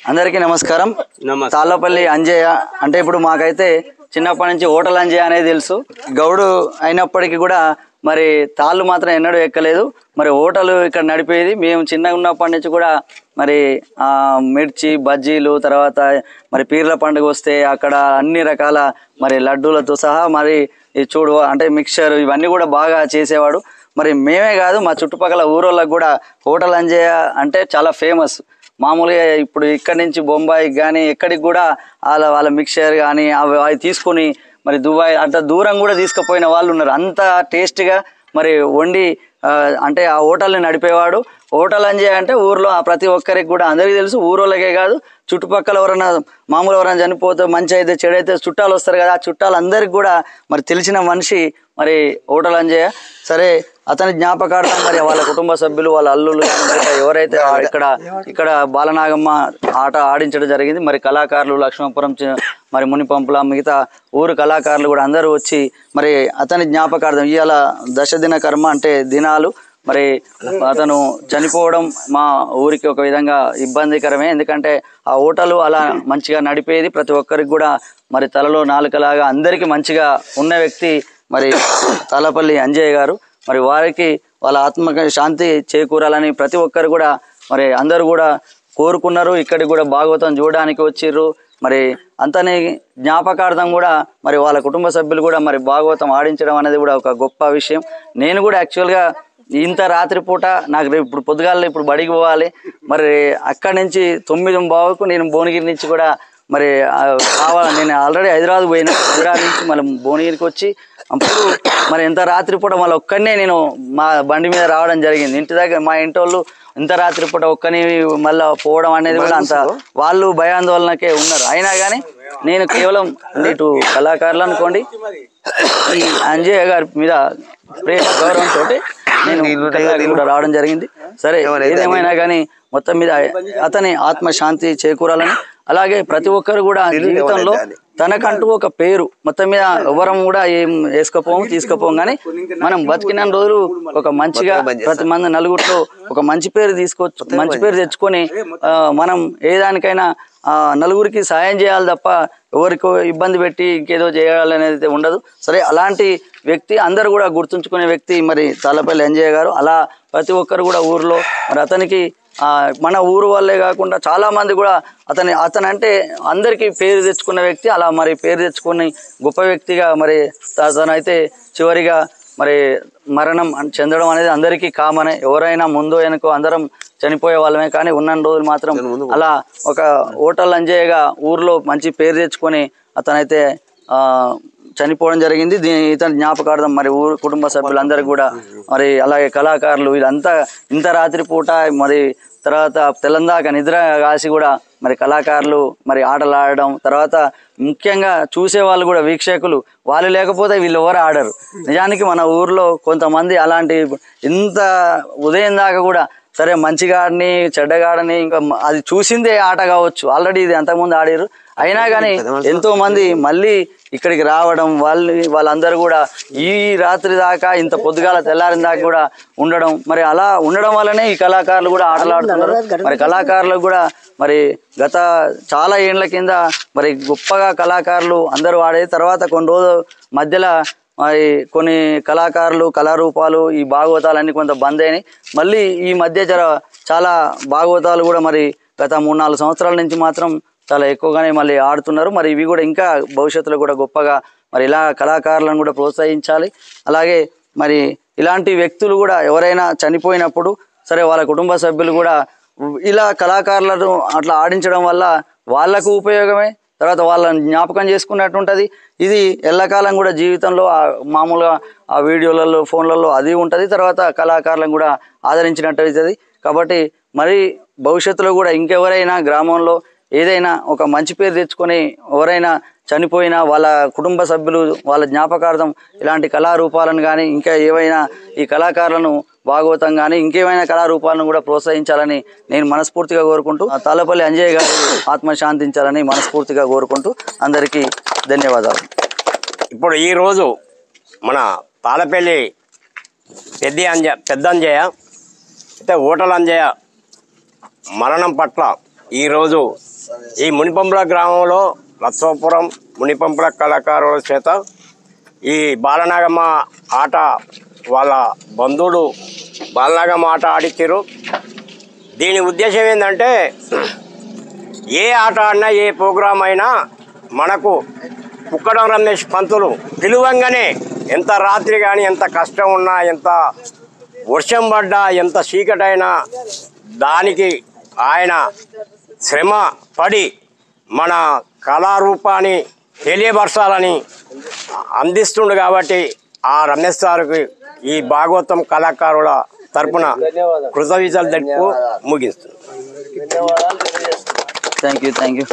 అందరికీ నమస్కారం. తాళ్ళపల్లి అంజయ్య అంటే ఇప్పుడు మాకైతే చిన్నప్పటి నుంచి హోటల్ అంజయ్య అనేది తెలుసు. గౌడు అయినప్పటికీ కూడా మరి తాళ్ళు మాత్రం ఎన్నడూ ఎక్కలేదు. మరి హోటల్ ఇక్కడ నడిపేది. మేము చిన్నగా ఉన్నప్పటి నుంచి కూడా మరి మిర్చి బజ్జీలు, తర్వాత మరి పీర్ల పండుగ వస్తే అక్కడ అన్ని రకాల మరి లడ్డూలతో సహా మరి చూడు అంటే మిక్చర్ ఇవన్నీ కూడా బాగా చేసేవాడు. మరి మేమే కాదు, మా చుట్టుపక్కల ఊరోళ్ళకి కూడా హోటల్ అంజయ్య అంటే చాలా ఫేమస్. మామూలుగా ఇప్పుడు ఇక్కడి నుంచి బొంబాయికి కానీ ఎక్కడికి కూడా వాళ్ళ మిక్చర్ కానీ అవి తీసుకొని మరి దుబాయ్ అంత దూరం కూడా తీసుకుపోయిన వాళ్ళు ఉన్నారు. అంత టేస్ట్గా మరి వండి అంటే ఆ హోటల్ని నడిపేవాడు. హోటల్ అంజయ్య అంటే ఊర్లో ప్రతి ఒక్కరికి కూడా అందరికీ తెలుసు. ఊరోళ్ళకే కాదు, చుట్టుపక్కల ఎవరైనా మామూలు ఎవరైనా చనిపోతే మంచి అయితే చెడైతే చుట్టాలు వస్తారు కదా, ఆ చుట్టాలందరికీ కూడా మరి తెలిసిన మనిషి మరి హోటల్ అంజయ్య. సరే, అతని జ్ఞాపకార్థం మరి వాళ్ళ కుటుంబ సభ్యులు, వాళ్ళ అల్లుళ్ళు ఎవరైతే ఇక్కడ బాలనాగమ్మ ఆట ఆడించడం జరిగింది. మరి కళాకారులు లక్ష్మణపురం మరి మునిపంపుల మిగతా ఊరు కళాకారులు కూడా అందరూ వచ్చి మరి అతని జ్ఞాపకార్థం ఇవాళ దశదిన కర్మ అంటే దినాలు. మరి అతను చనిపోవడం మా ఊరికి ఒక విధంగా ఇబ్బందికరమే. ఎందుకంటే ఆ హోటలు అలా మంచిగా నడిపేది. ప్రతి ఒక్కరికి కూడా మరి తలలో నాలుకలాగా అందరికీ మంచిగా ఉన్న వ్యక్తి మరి తాళ్ళపల్లి అంజయ్య గారు. మరి వారికి వాళ్ళ ఆత్మక శాంతి చేకూరాలని ప్రతి ఒక్కరు కూడా మరి అందరూ కూడా కోరుకున్నారు. ఇక్కడికి కూడా భాగవతం చూడడానికి వచ్చిర్రు. మరి అంతని జ్ఞాపకార్థం కూడా మరి వాళ్ళ కుటుంబ సభ్యులు కూడా మరి భాగవతం ఆడించడం అనేది కూడా ఒక గొప్ప విషయం. నేను కూడా యాక్చువల్గా ఇంత రాత్రిపూట నాకు ఇప్పుడు పొద్దుగాల ఇప్పుడు బడికి పోవాలి. మరి అక్కడి నుంచి 9:15కు నేను భువనగిరి నుంచి కూడా మరి కావాలి. నేను ఆల్రెడీ హైదరాబాద్ పోయినా. హైదరాబాద్ నుంచి మళ్ళీ భువనగిరికి వచ్చి అప్పుడు మరి ఎంత రాత్రిపూట మళ్ళీ ఒక్కనే నేను మా బండి మీద రావడం జరిగింది. ఇంటి దగ్గర మా ఇంటి వాళ్ళు ఇంత రాత్రిపూట ఒక్కని మళ్ళీ పోవడం అనేది కూడా అంత వాళ్ళు భయాందోళనకే ఉన్నారు. అయినా కానీ నేను కేవలం ఇటు కళాకారులు అనుకోండి, ఈ అంజయ్య గారి మీద ప్రేమ గౌరవంతో నేను కూడా రావడం జరిగింది. సరే, ఏదేమైనా కానీ మొత్తం మీద అతని ఆత్మశాంతి చేకూరాలని, అలాగే ప్రతి ఒక్కరు కూడా జీవితంలో తనకంటూ ఒక పేరు మొత్తం మీద ఎవరం కూడా ఏం వేసుకపోము తీసుకుపోం, కానీ మనం బతికిన రోజులు ఒక మంచిగా ప్రతి మంది నలుగురిలో ఒక మంచి పేరు మంచి పేరు తెచ్చుకొని మనం ఏదానికైనా నలుగురికి సాయం చేయాలి తప్ప ఎవరికో ఇబ్బంది పెట్టి ఇంకేదో చేయాలనేది ఉండదు. సరే, అలాంటి వ్యక్తి అందరూ కూడా గుర్తుంచుకునే వ్యక్తి మరి తాళ్ళపల్లి అంజయ్య గారు. అలా ప్రతి ఒక్కరు కూడా ఊరిలో మరి అతనికి మన ఊరు వాళ్ళే కాకుండా చాలా మంది కూడా అతను అంటే అందరికీ పేరు తెచ్చుకున్న వ్యక్తి. అలా మరి పేరు తెచ్చుకుని గొప్ప వ్యక్తిగా మరి అతనైతే చివరిగా మరి మరణం చెందడం అనేది అందరికీ కామనే. ఎవరైనా ముందో వెనుకో అందరం చనిపోయే వాళ్ళమే, కానీ ఉన్న రోజులు మాత్రం అలా ఒక హోటల్ అంజయ్యగా ఊర్లో మంచి పేరు తెచ్చుకొని అతనైతే చనిపోవడం జరిగింది. ఇతని జ్ఞాపకార్థం మరి ఊరు కుటుంబ సభ్యులందరికీ కూడా మరి అలాగే కళాకారులు వీళ్ళంతా ఇంత రాత్రిపూట మరి తర్వాత తెల్లందాక నిద్ర కాసి కూడా మరి కళాకారులు మరి ఆటలు ఆడడం, తర్వాత ముఖ్యంగా చూసేవాళ్ళు కూడా వీక్షకులు వాళ్ళు లేకపోతే వీళ్ళు ఎవరు ఆడరు. నిజానికి మన ఊర్లో కొంతమంది అలాంటి ఇంత ఉదయం దాకా కూడా సరే మంచిగా ఆడని చెడ్డగాడని ఇంకా అది చూసిందే ఆట కావచ్చు, ఆల్రెడీ ఇది అంతకుముందు ఆడారు. అయినా కానీ ఎంతో మంది మళ్ళీ ఇక్కడికి రావడం, వాళ్ళందరూ కూడా ఈ రాత్రి దాకా ఇంత పొద్దుగాల తెల్లారిన దాకా కూడా ఉండడం, మరి అలా ఉండడం వల్లనే ఈ కళాకారులు కూడా ఆటలు ఆడుతున్నారు. మరి కళాకారులకు కూడా మరి గత చాలా ఏళ్ల కింద మరి గొప్పగా కళాకారులు అందరూ ఆడేది. తర్వాత కొన్ని రోజుల మధ్యలో మరి కొన్ని కళాకారులు కళారూపాలు ఈ భాగవతాలన్నీ కొంత బంద్ అయినాయి. మళ్ళీ ఈ మధ్య చాలా భాగవతాలు కూడా మరి గత 3-4 సంవత్సరాల నుంచి మాత్రం చాలా ఎక్కువగానే మళ్ళీ ఆడుతున్నారు. మరి ఇవి కూడా ఇంకా భవిష్యత్తులో కూడా గొప్పగా మరి ఇలా కళాకారులను కూడా ప్రోత్సహించాలి. అలాగే మరి ఇలాంటి వ్యక్తులు కూడా ఎవరైనా చనిపోయినప్పుడు సరే వాళ్ళ కుటుంబ సభ్యులు కూడా ఇలా కళాకారులను అట్లా ఆడించడం వల్ల వాళ్ళకు ఉపయోగమే, తర్వాత వాళ్ళని జ్ఞాపకం చేసుకున్నట్టు ఉంటుంది. ఇది ఎల్లకాలం కూడా జీవితంలో మామూలుగా ఆ వీడియోలలో ఫోన్లలో అది ఉంటుంది. తర్వాత కళాకారులను కూడా ఆదరించినట్టు అవుతుంది. కాబట్టి మరి భవిష్యత్తులో కూడా ఇంకెవరైనా గ్రామంలో ఏదైనా ఒక మంచి పేరు తెచ్చుకొని ఎవరైనా చనిపోయినా వాళ్ళ కుటుంబ సభ్యులు వాళ్ళ జ్ఞాపకార్థం ఇలాంటి కళారూపాలను కానీ ఇంకా ఏవైనా ఈ కళాకారులను భాగవతం కానీ ఇంకేమైనా కళారూపాలను కూడా ప్రోత్సహించాలని నేను మనస్ఫూర్తిగా కోరుకుంటూ తాళ్ళపల్లి అంజయ్య గారు ఆత్మశాంతించాలని మనస్ఫూర్తిగా కోరుకుంటూ అందరికీ ధన్యవాదాలు. ఇప్పుడు ఈరోజు మన తాళ్ళపల్లి పెద్ద అంజయ్య అయితే హోటల్ అంజయ్య మరణం పట్ల ఈరోజు ఈ మునిపంపుల గ్రామంలో లత్సోపురం మునిపంపుల కళాకారుల చేత ఈ బాలనాగమ్మ ఆట వాళ్ళ బంధువులు బాలనాగమ్మ ఆట ఆడిచ్చారు. దీని ఉద్దేశం ఏంటంటే ఏ ఆట ఆడినా ఏ ప్రోగ్రాం అయినా మనకు కుక్కడం రమేష్ పంతులు పిలువంగానే ఎంత రాత్రి కానీ ఎంత కష్టం ఉన్నా ఎంత వర్షం పడ్డా ఎంత చీకటైనా దానికి ఆయన శ్రమ పడి మన కళారూపాన్ని తెలియపరచాలని అందిస్తుండు. కాబట్టి ఆ రమేష్ సార్కి ఈ భాగవతం కళాకారుల తరపున కృతజ్ఞతలు తెలుపు ముగిస్తుంది. Thank you.